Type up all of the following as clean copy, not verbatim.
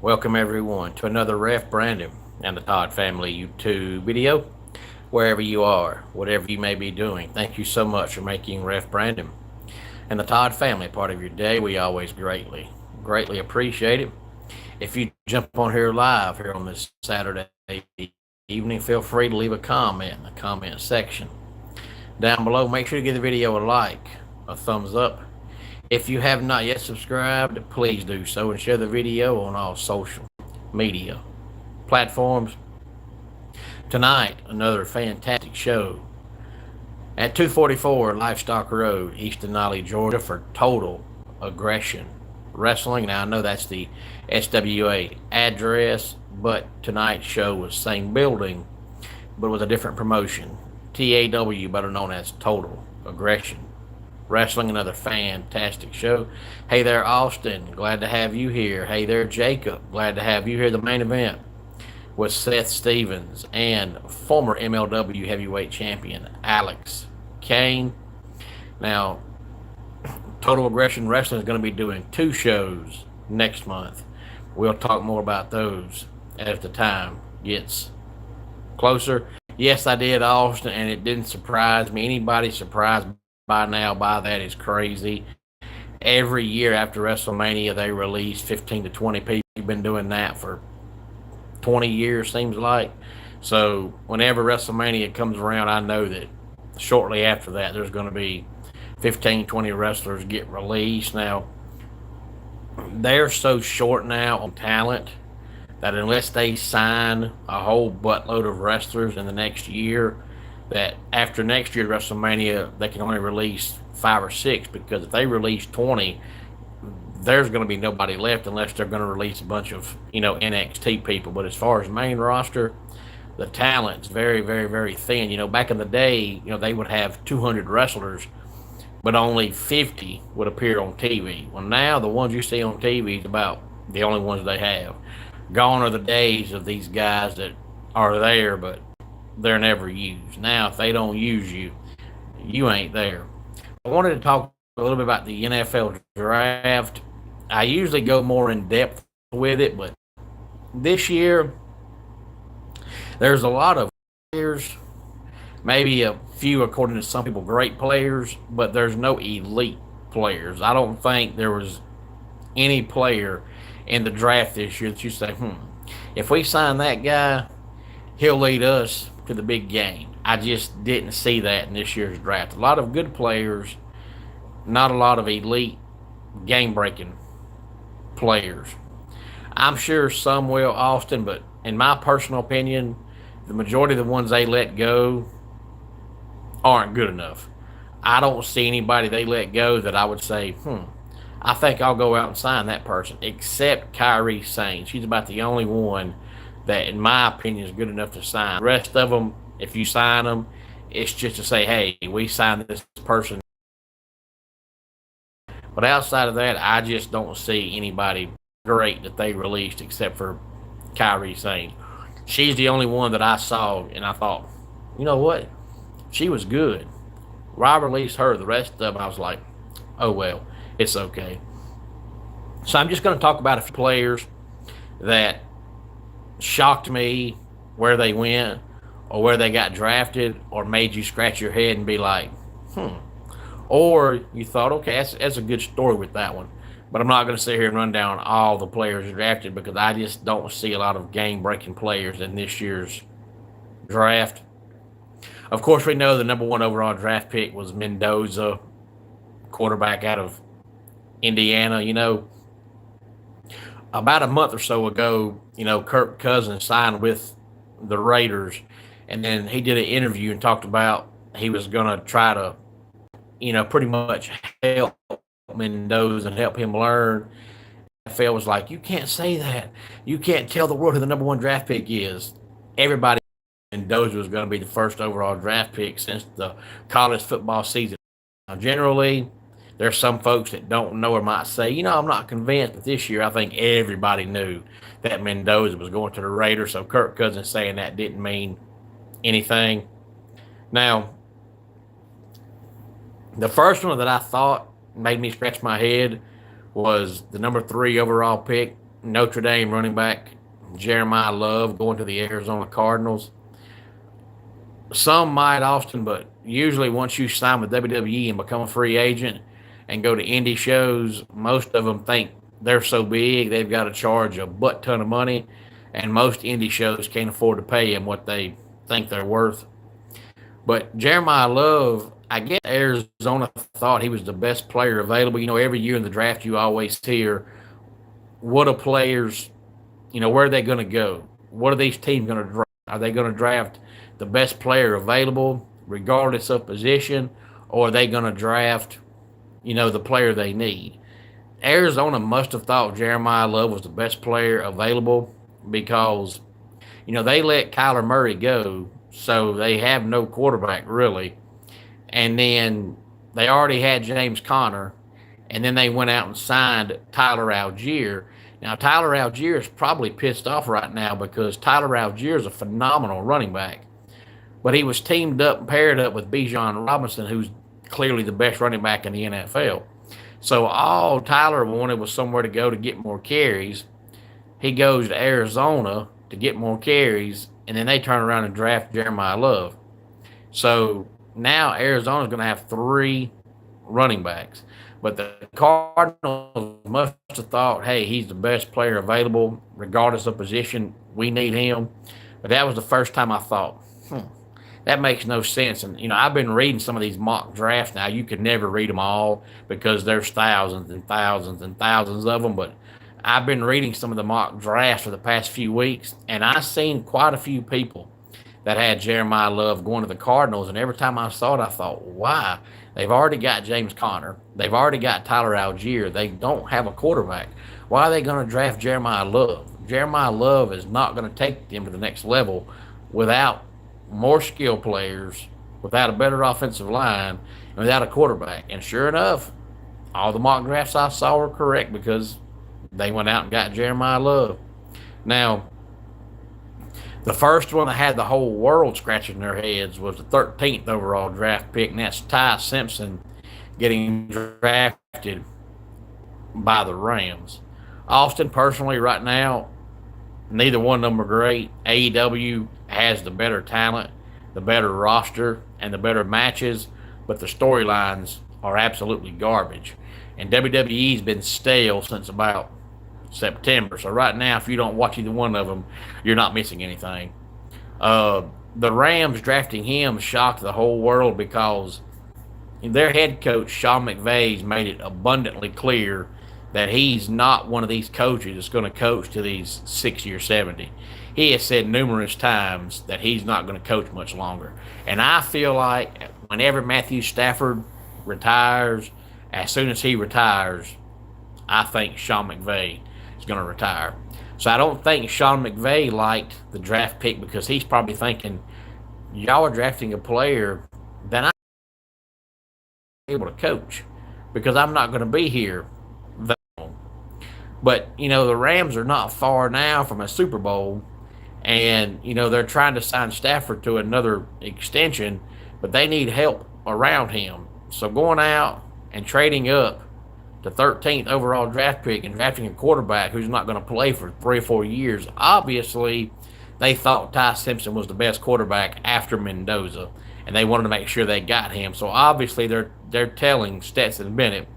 Welcome everyone to another Ref Brandon and the Todd Family YouTube video. Wherever you are, whatever you may be doing, thank you so much for making Ref Brandon and the Todd Family part of your day. We always greatly appreciate it. If you jump on here live here on this Saturday evening, feel free to leave a comment in the comment section down below. Make sure to give the video a like, a thumbs up. If you have not yet subscribed, please do so and share the video on all social media platforms. Tonight, another fantastic show at 244 Livestock Road, East Denali, Georgia, for Total Aggression Wrestling. Now, I know that's the SWA address, but tonight's show was same building, but with a different promotion. TAW, better known as Total Aggression Wrestling, another fantastic show. Hey there, Austin. Glad to have you here. Hey there, Jacob. Glad to have you here. The main event with Seth Stevens and former MLW heavyweight champion Alex Kane. Now, Total Aggression Wrestling is going to be doing 2 shows next month. We'll talk more about those as the time gets closer. Yes, I did, Austin, and it didn't surprise me. Anybody surprised by now by that is crazy. Every year after WrestleMania, they release 15 to 20 people. We've been doing that for 20 years, seems like. So whenever WrestleMania comes around, I know that shortly after that, there's going to be 15, 20 wrestlers get released. Now, they're so short now on talent that unless they sign a whole buttload of wrestlers in the next year, that after next year WrestleMania, they can only release 5 or 6, because if they release 20, there's going to be nobody left unless they're going to release a bunch of, NXT people. But as far as main roster, the talent's very, very, very thin. Back in the day, they would have 200 wrestlers, but only 50 would appear on TV. Well, now the ones you see on TV is about the only ones they have. Gone are the days of these guys that are there, but they're never used. Now, if they don't use you, you ain't there. I wanted to talk a little bit about the NFL draft. I usually go more in depth with it, but this year there's a lot of players, maybe a few, according to some people, great players, but there's no elite players. I don't think there was any player in the draft this year that you say, if we sign that guy, he'll lead us to the big game. I just didn't see that in this year's draft. A lot of good players, not a lot of elite game-breaking players. I'm sure some will, Austin, but in my personal opinion, the majority of the ones they let go aren't good enough. I don't see anybody they let go that I would say, I think I'll go out and sign that person, except Kairi Sane. She's about the only one that, in my opinion, is good enough to sign. The rest of them, if you sign them, it's just to say, hey, we signed this person. But outside of that, I just don't see anybody great that they released except for Kairi Sane. She's the only one that I saw, and I thought, you know what? She was good. Why release her? The rest of them, I was like, oh, well, it's okay. So I'm just going to talk about a few players that shocked me where they went or where they got drafted, or made you scratch your head and be like, or you thought, okay, that's a good story with that one. But I'm not going to sit here and run down all the players drafted, because I just don't see a lot of game-breaking players in this year's draft. Of course, we know the number 1 overall draft pick was Mendoza, quarterback out of Indiana. About a month or so ago, Kirk Cousins signed with the Raiders, and then he did an interview and talked about he was going to try to, pretty much help Mendoza and help him learn. NFL was like, you can't say that. You can't tell the world who the number 1 draft pick is. Everybody Mendoza was going to be the first overall draft pick since the college football season. Now, generally, there's some folks that don't know or might say, I'm not convinced, but this year I think everybody knew that Mendoza was going to the Raiders, so Kirk Cousins saying that didn't mean anything. Now, the first one that I thought made me scratch my head was the number 3 overall pick, Notre Dame running back Jeremiah Love going to the Arizona Cardinals. Some might, Austin, but usually once you sign with WWE and become a free agent and go to indie shows, most of them think they're so big they've got to charge a butt ton of money, and most indie shows can't afford to pay them what they think they're worth. But Jeremiah Love, I guess Arizona thought he was the best player available. Every year in the draft, you always hear what are players, where are they going to go? What are these teams going to draft? Are they going to draft the best player available, regardless of position, or are they going to draft, the player they need? Arizona must have thought Jeremiah Love was the best player available because, they let Kyler Murray go, so they have no quarterback really. And then they already had James Conner, and then they went out and signed Tyler Algier. Now, Tyler Algier is probably pissed off right now because Tyler Algier is a phenomenal running back. But he was teamed up and paired up with Bijan Robinson, who's clearly the best running back in the NFL. So all Tyler wanted was somewhere to go to get more carries. He goes to Arizona to get more carries, and then they turn around and draft Jeremiah Love. So now Arizona's going to have 3 running backs. But the Cardinals must have thought, hey, he's the best player available, regardless of position. We need him. But that was the first time I thought, that makes no sense. And, I've been reading some of these mock drafts now. You could never read them all because there's thousands and thousands and thousands of them. But I've been reading some of the mock drafts for the past few weeks, and I've seen quite a few people that had Jeremiah Love going to the Cardinals. And every time I saw it, I thought, why? They've already got James Conner. They've already got Tyler Algier. They don't have a quarterback. Why are they going to draft Jeremiah Love? Jeremiah Love is not going to take them to the next level without more skilled players, without a better offensive line, and without a quarterback. And sure enough, all the mock drafts I saw were correct because they went out and got Jeremiah Love. Now, the first one that had the whole world scratching their heads was the 13th overall draft pick, and that's Ty Simpson getting drafted by the Rams. Austin, personally, right now, neither one of them are great. AEW has the better talent, the better roster, and the better matches, but the storylines are absolutely garbage. And WWE's been stale since about September. So right now, if you don't watch either one of them, you're not missing anything. The Rams drafting him shocked the whole world because their head coach, Sean McVay's made it abundantly clear that he's not one of these coaches that's going to coach to these 60 or 70. He has said numerous times that he's not going to coach much longer. And I feel like whenever Matthew Stafford retires, as soon as he retires, I think Sean McVay is going to retire. So I don't think Sean McVay liked the draft pick because he's probably thinking, y'all are drafting a player that I'm able to coach because I'm not going to be here that long. But, the Rams are not far now from a Super Bowl, and, they're trying to sign Stafford to another extension, but they need help around him. So going out and trading up the 13th overall draft pick and drafting a quarterback who's not going to play for 3 or 4 years, obviously they thought Ty Simpson was the best quarterback after Mendoza, and they wanted to make sure they got him. So obviously they're telling Stetson Bennett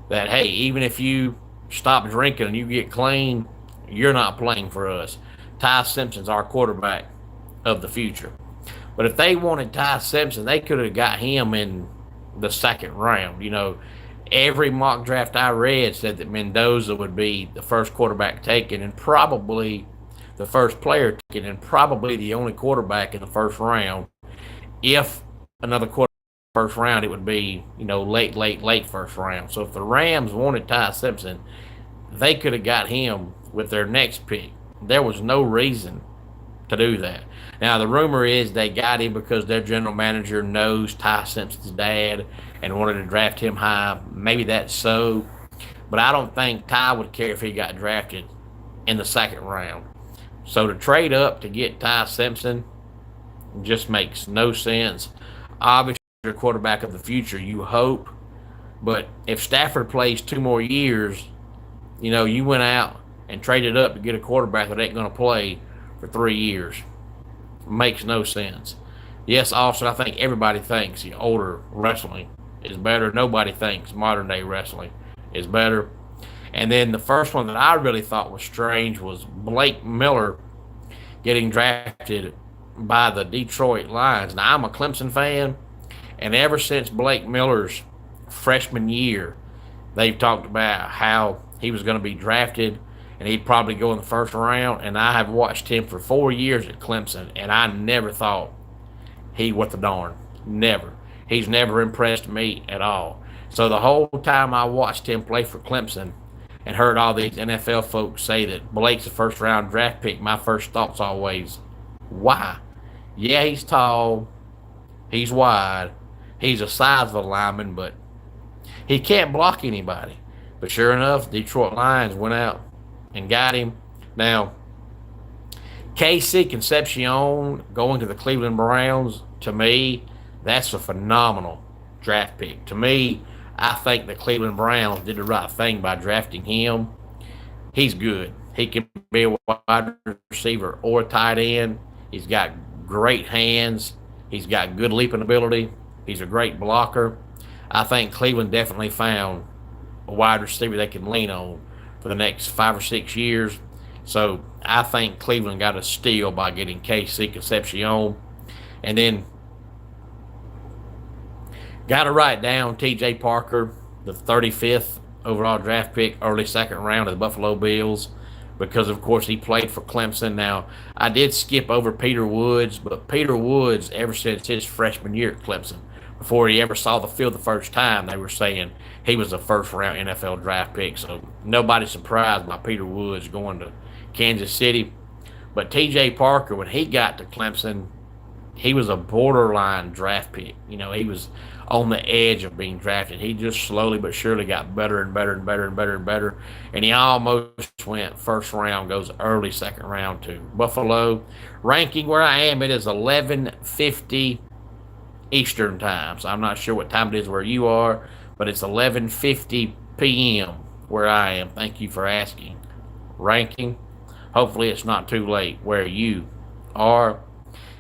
that, hey, even if you stop drinking and you get clean, you're not playing for us. Ty Simpson's our quarterback of the future. But if they wanted Ty Simpson, they could have got him in the second round. Every mock draft I read said that Mendoza would be the first quarterback taken and probably the first player taken and probably the only quarterback in the first round. If another quarterback in the first round, it would be, late first round. So if the Rams wanted Ty Simpson, they could have got him with their next pick. There was no reason to do that. Now, the rumor is they got him because their general manager knows Ty Simpson's dad and wanted to draft him high. Maybe that's so, but I don't think Ty would care if he got drafted in the second round. So to trade up to get Ty Simpson just makes no sense. Obviously, you're a quarterback of the future, you hope, but if Stafford plays 2 more years, you went out and traded up to get a quarterback that ain't going to play for 3 years. Makes no sense. Yes, Austin, I think everybody thinks the older wrestling is better. Nobody thinks modern day wrestling is better. And then the first one that I really thought was strange was Blake Miller getting drafted by the Detroit Lions. Now, I'm a Clemson fan, and ever since Blake Miller's freshman year, they've talked about how he was going to be drafted and he'd probably go in the first round. And I have watched him for 4 years at Clemson, and I never thought he what the darn. Never. He's never impressed me at all. So the whole time I watched him play for Clemson and heard all these NFL folks say that Blake's a first round draft pick, my first thought's always, why? Yeah, he's tall, he's wide, he's a sizable lineman, but he can't block anybody. But sure enough, Detroit Lions went out and got him. Now, KC Concepcion going to the Cleveland Browns, to me, that's a phenomenal draft pick. To me, I think the Cleveland Browns did the right thing by drafting him. He's good. He can be a wide receiver or a tight end. He's got great hands. He's got good leaping ability. He's a great blocker. I think Cleveland definitely found a wide receiver they can lean on for the next 5 or 6 years. So I think Cleveland got a steal by getting KC Concepcion. And then got to write down TJ Parker, the 35th overall draft pick, early second round of the Buffalo Bills, because, of course, he played for Clemson. Now, I did skip over Peter Woods, but Peter Woods, ever since his freshman year at Clemson, before he ever saw the field the first time, they were saying he was a first-round NFL draft pick. So nobody's surprised by Peter Woods going to Kansas City. But T.J. Parker, when he got to Clemson, he was a borderline draft pick. You know, he was on the edge of being drafted. He just slowly but surely got better and better and better and better and better. And he almost went first round, goes early second round to Buffalo. Ranking where I am, it is 11:50 Eastern time. So I'm not sure what time it is where you are, but it's 11:50 p.m. where I am. Thank you for asking. Ranking. Hopefully it's not too late where you are.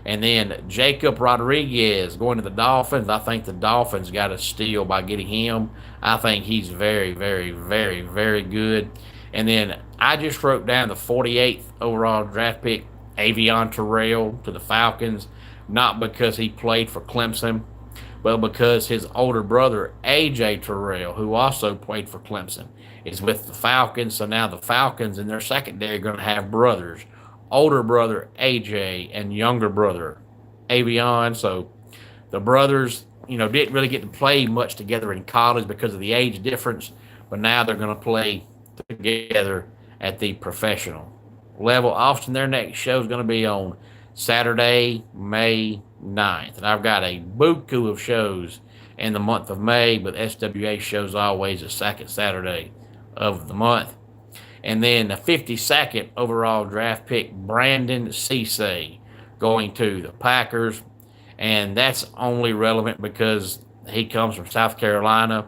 And then Jacob Rodriguez going to the Dolphins. I think the Dolphins got a steal by getting him. I think he's very, very, very, very good. And then I just wrote down the 48th overall draft pick, Avion Terrell, to the Falcons, not because he played for Clemson, but because his older brother, A.J. Terrell, who also played for Clemson, is with the Falcons. So now the Falcons in their secondary are going to have brothers. Older brother AJ and younger brother Avion. So the brothers, didn't really get to play much together in college because of the age difference, but now they're going to play together at the professional level. Austin, their next show is going to be on Saturday, May 9th. And I've got a buku of shows in the month of May, but SWA shows always the second Saturday of the month. And then the 52nd overall draft pick, Brandon Cisse, going to the Packers. And that's only relevant because he comes from South Carolina.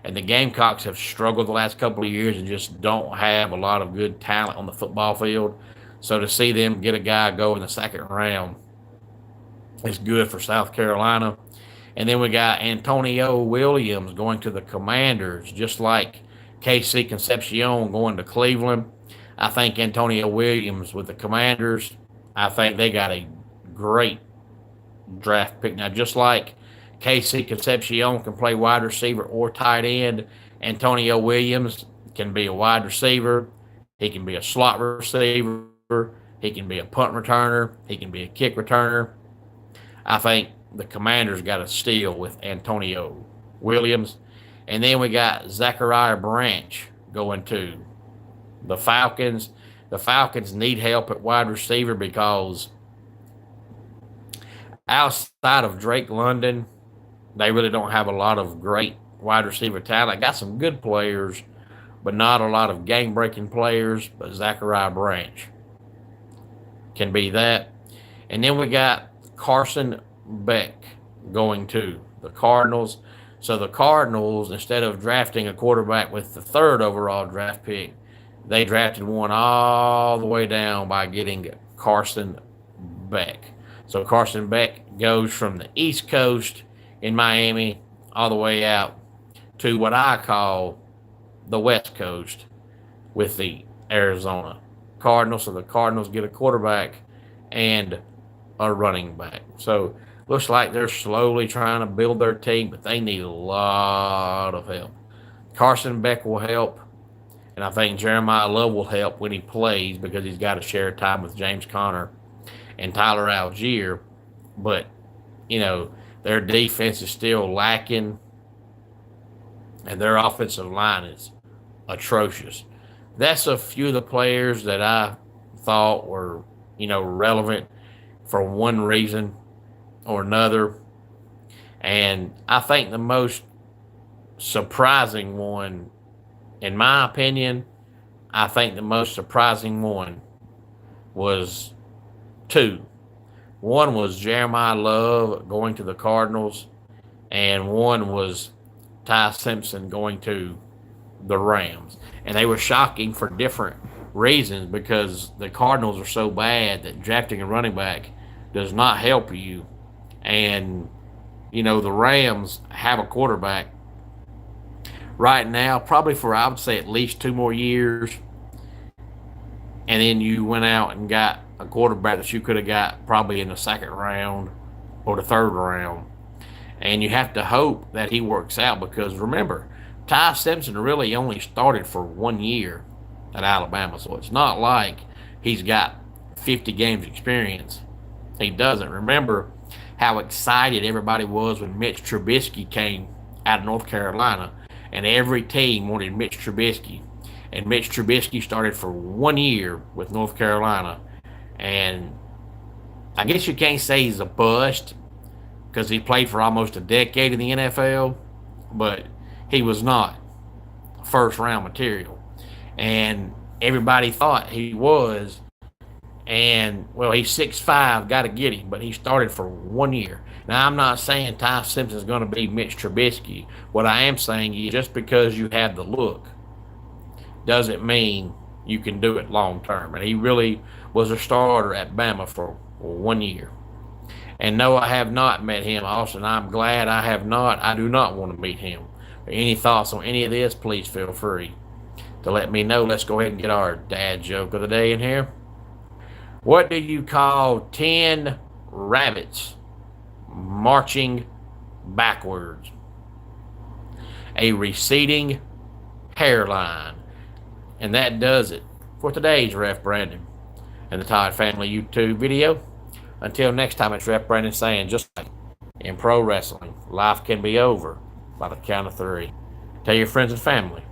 And the Gamecocks have struggled the last couple of years and just don't have a lot of good talent on the football field. So to see them get a guy go in the second round is good for South Carolina. And then we got Antonio Williams going to the Commanders, just like KC Concepcion going to Cleveland. I think Antonio Williams with the Commanders, I think they got a great draft pick. Now, just like KC Concepcion can play wide receiver or tight end, Antonio Williams can be a wide receiver. He can be a slot receiver. He can be a punt returner. He can be a kick returner. I think the Commanders got a steal with Antonio Williams. And then we got Zachariah Branch going to the Falcons. The Falcons need help at wide receiver because outside of Drake London, they really don't have a lot of great wide receiver talent. Got some good players, but not a lot of game-breaking players. But Zachariah Branch can be that. And then we got Carson Beck going to the Cardinals. So the Cardinals, instead of drafting a quarterback with the third overall draft pick, They drafted one all the way down by getting Carson Beck. So Carson Beck goes from the East Coast in Miami all the way out to what I call the West Coast with the Arizona Cardinals. So the Cardinals get a quarterback and a running back. So looks like they're slowly trying to build their team, but they need a lot of help. Carson Beck will help, and I think Jeremiah Love will help when he plays because he's got to share time with James Conner and Tyler Algier. But, their defense is still lacking, and their offensive line is atrocious. That's a few of the players that I thought were, relevant for one reason or another. And I think the most surprising one, in my opinion, I think the most surprising one was two. One was Jeremiah Love going to the Cardinals, and one was Ty Simpson going to the Rams. And they were shocking for different reasons because the Cardinals are so bad that drafting a running back does not help you. And, the Rams have a quarterback right now, probably for, I would say, at least 2 more years. And then you went out and got a quarterback that you could have got probably in the 2nd round or the 3rd round. And you have to hope that he works out because, remember, Ty Simpson really only started for 1 year at Alabama. So it's not like he's got 50 games experience. He doesn't. Remember how excited everybody was when Mitch Trubisky came out of North Carolina, and every team wanted Mitch Trubisky. And Mitch Trubisky started for 1 year with North Carolina. And I guess you can't say he's a bust because he played for almost a decade in the NFL, but he was not first-round material. And everybody thought he was. And, well, he's 6'5", got to get him, but he started for 1 year. Now, I'm not saying Ty Simpson's going to be Mitch Trubisky. What I am saying is just because you have the look doesn't mean you can do it long term. And he really was a starter at Bama for 1 year. And no, I have not met him, Austin. I'm glad I have not. I do not want to meet him. Any thoughts on any of this, please feel free to let me know. Let's go ahead and get our dad joke of the day in here. What do you call 10 rabbits marching backwards? A receding hairline. And that does it for today's Ref Brandon and the Todd Family YouTube video. Until next time, it's Ref Brandon saying, just like in pro wrestling, life can be over by the count of 3. Tell your friends and family